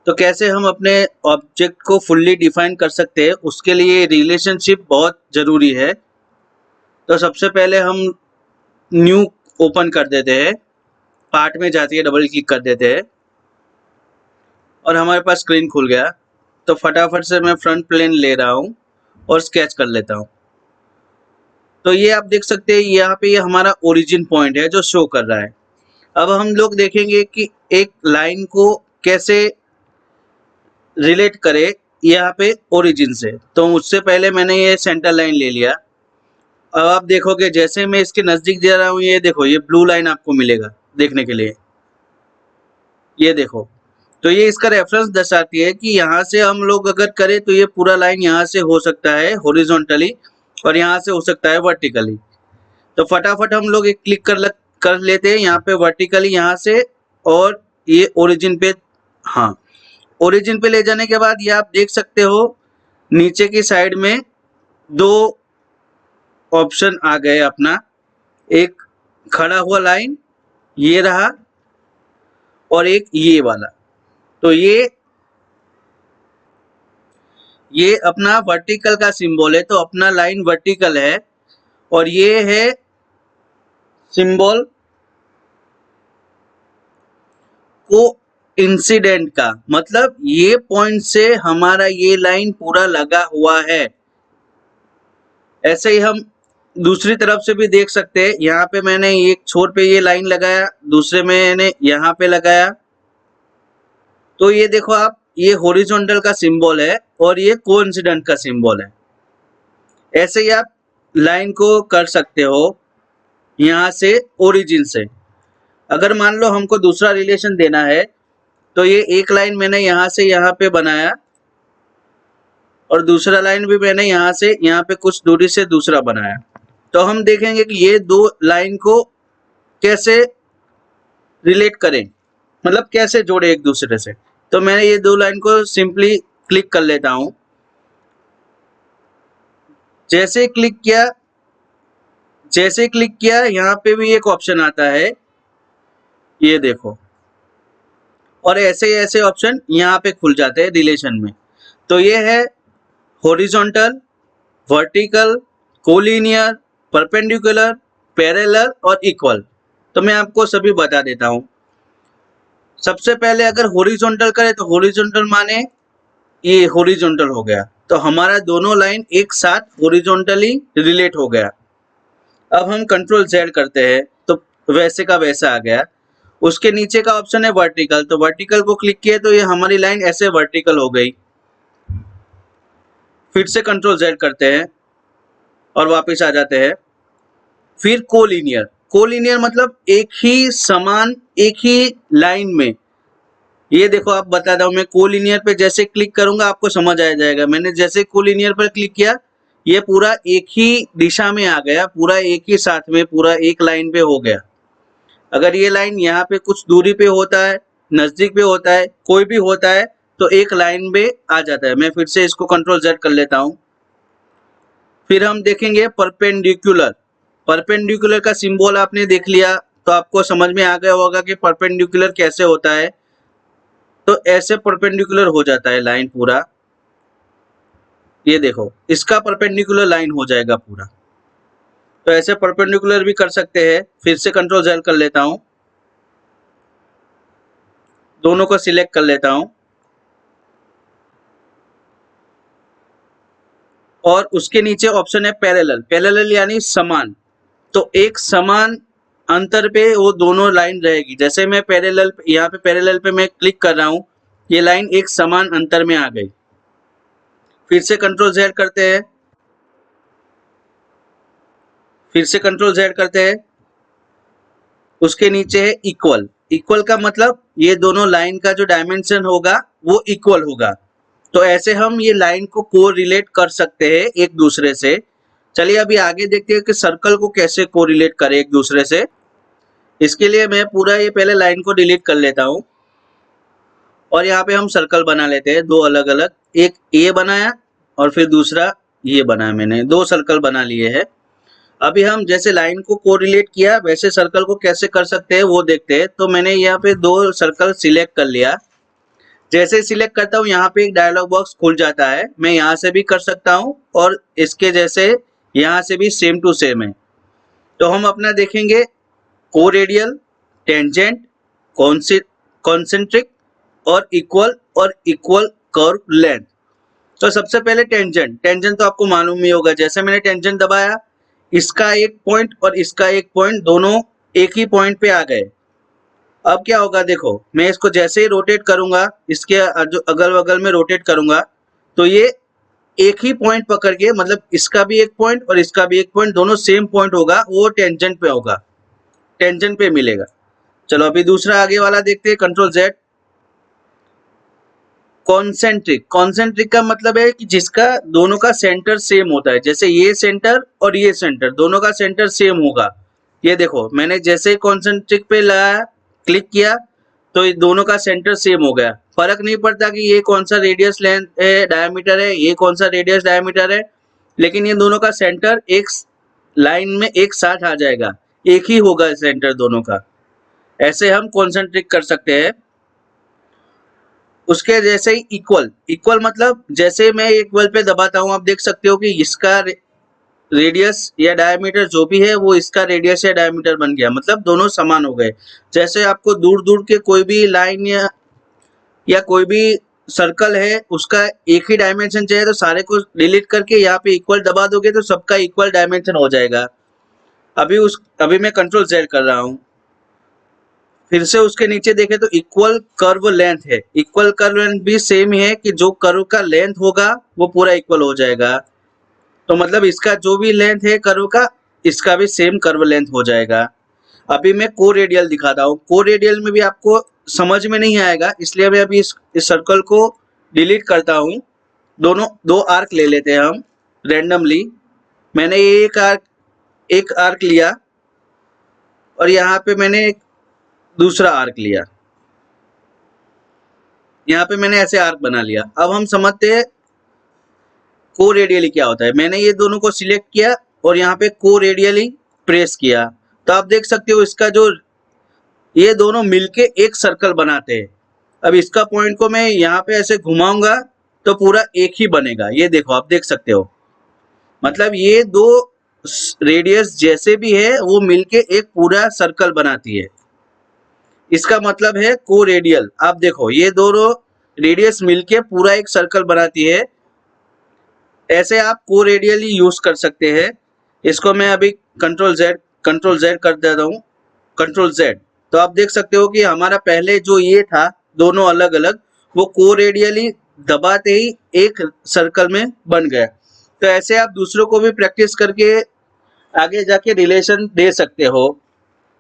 तो कैसे हम अपने ऑब्जेक्ट को फुल्ली डिफाइन कर सकते हैं, उसके लिए रिलेशनशिप बहुत ज़रूरी है। तो सबसे पहले हम न्यू ओपन कर देते हैं, पार्ट में जाती है, डबल क्लिक कर देते हैं और हमारे पास स्क्रीन खुल गया। तो फटाफट से मैं फ्रंट प्लेन ले रहा हूँ और स्केच कर लेता हूँ। तो ये आप देख सकते हैं यहाँ पे ये हमारा ओरिजिन पॉइंट है जो शो कर रहा है। अब हम लोग देखेंगे कि एक लाइन को कैसे रिलेट करे यहाँ पे ओरिजिन से। तो उससे पहले मैंने ये सेंटर लाइन ले लिया। अब आप देखोगे जैसे मैं इसके नज़दीक जा रहा हूँ, ये देखो ये ब्लू लाइन आपको मिलेगा देखने के लिए, ये देखो। तो ये इसका रेफरेंस दर्शाती है कि यहाँ से हम लोग अगर करें तो ये पूरा लाइन यहाँ से हो सकता है हॉरिजॉन्टली और यहाँ से हो सकता है वर्टिकली। तो फटाफट हम लोग एक क्लिक कर लेते हैं यहाँ पे वर्टिकली यहाँ से, और ये ओरिजिन पे, हाँ ओरिजिन पे ले जाने के बाद ये आप देख सकते हो नीचे की साइड में दो ऑप्शन आ गए अपना, एक खड़ा हुआ लाइन ये रहा और एक ये वाला। तो ये अपना वर्टिकल का सिंबल है, तो अपना लाइन वर्टिकल है और ये है सिंबल को इंसिडेंट का, मतलब ये पॉइंट से हमारा ये लाइन पूरा लगा हुआ है। ऐसे ही हम दूसरी तरफ से भी देख सकते हैं। यहाँ पे मैंने एक छोर पे ये लाइन लगाया, दूसरे में मैंने यहाँ पे लगाया। तो ये देखो आप, ये हॉरिजॉन्टल का सिंबल है और ये कोइंसिडेंट का सिंबल है। ऐसे ही आप लाइन को कर सकते हो यहाँ से ओरिजिन से। अगर मान लो हमको दूसरा रिलेशन देना है तो ये एक लाइन मैंने यहाँ से यहाँ पे बनाया और दूसरा लाइन भी मैंने यहाँ से यहाँ पे कुछ दूरी से दूसरा बनाया। तो हम देखेंगे कि ये दो लाइन को कैसे रिलेट करें, मतलब कैसे जोड़े एक दूसरे से। तो मैंने ये दो लाइन को सिंपली क्लिक कर लेता हूँ। जैसे क्लिक किया यहाँ पे भी एक ऑप्शन आता है, ये देखो, और ऐसे ऑप्शन यहाँ पे खुल जाते हैं रिलेशन में। तो ये है horizontal, vertical, collinear, perpendicular, parallel और इक्वल। तो मैं आपको सभी बता देता हूँ। सबसे पहले अगर हॉरिजॉन्टल करें तो हॉरिजॉन्टल माने ये हॉरिजॉन्टल हो गया, तो हमारा दोनों लाइन एक साथ हॉरिजॉन्टली रिलेट हो गया। अब हम कंट्रोल जेड करते हैं तो वैसे का वैसा आ गया। उसके नीचे का ऑप्शन है वर्टिकल, तो वर्टिकल को क्लिक किया तो ये हमारी लाइन ऐसे वर्टिकल हो गई। फिर से कंट्रोल जेड करते हैं और वापस आ जाते हैं। फिर कोलिनियर मतलब एक ही समान एक ही लाइन में। ये देखो आप बता हूँ, मैं कोलिनियर पे जैसे क्लिक करूंगा आपको समझ आ जाएगा। मैंने जैसे कोलिनियर पर क्लिक किया ये पूरा एक ही दिशा में आ गया, पूरा एक ही साथ में पूरा एक लाइन पे हो गया। अगर ये लाइन यहाँ पे कुछ दूरी पे होता है, नजदीक पे होता है, कोई भी होता है तो एक लाइन में आ जाता है। मैं फिर से इसको कंट्रोल जेड कर लेता हूँ। फिर हम देखेंगे परपेंडिकुलर का सिंबल आपने देख लिया तो आपको समझ में आ गया होगा कि परपेंडिकुलर कैसे होता है। तो ऐसे परपेंडिकुलर हो जाता है लाइन पूरा, ये देखो इसका परपेंडिकुलर लाइन हो जाएगा पूरा। तो ऐसे परपेंडिकुलर भी कर सकते हैं। फिर से कंट्रोल जेड कर लेता हूं, दोनों को सिलेक्ट कर लेता हूं और उसके नीचे ऑप्शन है पैरेलल यानी समान। तो एक समान अंतर पे वो दोनों लाइन रहेगी। जैसे मैं पैरेलल, यहाँ पे पैरेलल पे मैं क्लिक कर रहा हूँ, ये लाइन एक समान अंतर में आ गई। फिर से कंट्रोल जेड करते हैं, उसके नीचे है इक्वल का मतलब ये दोनों लाइन का जो डायमेंशन होगा वो इक्वल होगा। तो ऐसे हम ये लाइन को कोरिलेट कर सकते हैं एक दूसरे से। चलिए अभी आगे देखते हैं कि सर्कल को कैसे कोरिलेट करें एक दूसरे से। इसके लिए मैं पूरा ये पहले लाइन को डिलीट कर लेता हूँ और यहाँ पे हम सर्कल बना लेते हैं दो अलग अलग। एक ये बनाया और फिर दूसरा ये बनाया, मैंने दो सर्कल बना लिए हैं। अभी हम जैसे लाइन को कोरिलेट किया वैसे सर्कल को कैसे कर सकते हैं वो देखते हैं। तो मैंने यहाँ पे दो सर्कल सिलेक्ट कर लिया। जैसे सिलेक्ट करता हूँ यहाँ पे एक डायलॉग बॉक्स खुल जाता है। मैं यहाँ से भी कर सकता हूँ और इसके जैसे यहाँ से भी सेम टू सेम है। तो हम अपना देखेंगे को रेडियल, टेंजेंट, कॉन्सेंट्रिक और इक्वल कर्व लेंथ। तो सबसे पहले टेंजेंट। टेंजेंट तो आपको मालूम ही होगा, जैसे मैंने टेंजेंट दबाया, इसका एक पॉइंट और इसका एक पॉइंट दोनों एक ही पॉइंट पे आ गए। अब क्या होगा देखो, मैं इसको जैसे ही रोटेट करूंगा, इसके जो अगल बगल में रोटेट करूंगा, तो ये एक ही पॉइंट पकड़ के, मतलब इसका भी एक पॉइंट और इसका भी एक पॉइंट, दोनों सेम पॉइंट होगा, वो टेंजेंट पे होगा, टेंजेंट पे मिलेगा। चलो अभी दूसरा आगे वाला देखते हैं, कंट्रोल जेड। कॉन्सेंट्रिक। कॉन्सेंट्रिक का मतलब है कि जिसका दोनों का सेंटर सेम होता है, जैसे ये सेंटर और ये सेंटर दोनों का सेंटर सेम होगा। ये देखो, मैंने जैसे ही कॉन्सेंट्रिक पे लगाया, क्लिक किया, तो ये दोनों का सेंटर सेम हो गया। फर्क नहीं पड़ता कि ये कौन सा रेडियस लेंथ है, डायमीटर है, ये कौन सा रेडियस डायमीटर है, लेकिन ये दोनों का सेंटर एक लाइन में एक साथ आ जाएगा, एक ही होगा सेंटर दोनों का। ऐसे हम कॉन्सेंट्रिक कर सकते हैं। उसके जैसे ही इक्वल। इक्वल मतलब जैसे मैं एक बल पे दबाता हूँ, आप देख सकते हो कि इसका रेडियस या डायमीटर जो भी है वो इसका रेडियस या डायमीटर बन गया, मतलब दोनों समान हो गए। जैसे आपको दूर दूर के कोई भी लाइन या कोई भी सर्कल है, उसका एक ही डायमेंशन चाहिए, तो सारे को डिलीट करके यहाँ पे इक्वल दबा दोगे तो सबका इक्वल डायमेंशन हो जाएगा। अभी मैं कंट्रोल जेड कर रहा हूँ। फिर से उसके नीचे देखें तो इक्वल कर्व लेंथ है। इक्वल कर्व लेंथ भी सेम ही है कि जो कर्व का लेंथ होगा वो पूरा इक्वल हो जाएगा। तो मतलब इसका जो भी लेंथ है कर्व का, इसका भी सेम कर्व लेंथ हो जाएगा। अभी मैं को रेडियल दिखाता हूँ। को रेडियल में भी आपको समझ में नहीं आएगा, इसलिए मैं अभी इस सर्कल को डिलीट करता हूँ। दो आर्क ले लेते हैं हम रैंडमली। मैंने एक आर्क लिया और यहाँ पे मैंने एक दूसरा आर्क लिया, यहाँ पे मैंने ऐसे आर्क बना लिया। अब हम समझते हैं को रेडियली क्या होता है। मैंने ये दोनों को सिलेक्ट किया और यहाँ पे को रेडियली प्रेस किया, तो आप देख सकते हो इसका जो ये दोनों मिलके एक सर्कल बनाते हैं। अब इसका पॉइंट को मैं यहाँ पे ऐसे घुमाऊंगा तो पूरा एक ही बनेगा। ये देखो, आप देख सकते हो, मतलब ये दो रेडियस जैसे भी है वो मिलके एक पूरा सर्कल बनाती है। इसका मतलब है को रेडियल। आप देखो, ये दोनों रेडियस मिलके पूरा एक सर्कल बनाती है। ऐसे आप को रेडियली यूज कर सकते हैं। इसको मैं अभी कंट्रोल जेड कर देता हूँ, कंट्रोल जेड। तो आप देख सकते हो कि हमारा पहले जो ये था दोनों अलग अलग, वो को रेडियली दबाते ही एक सर्कल में बन गया। तो ऐसे आप दूसरों को भी प्रैक्टिस करके आगे जाके रिलेशन दे सकते हो।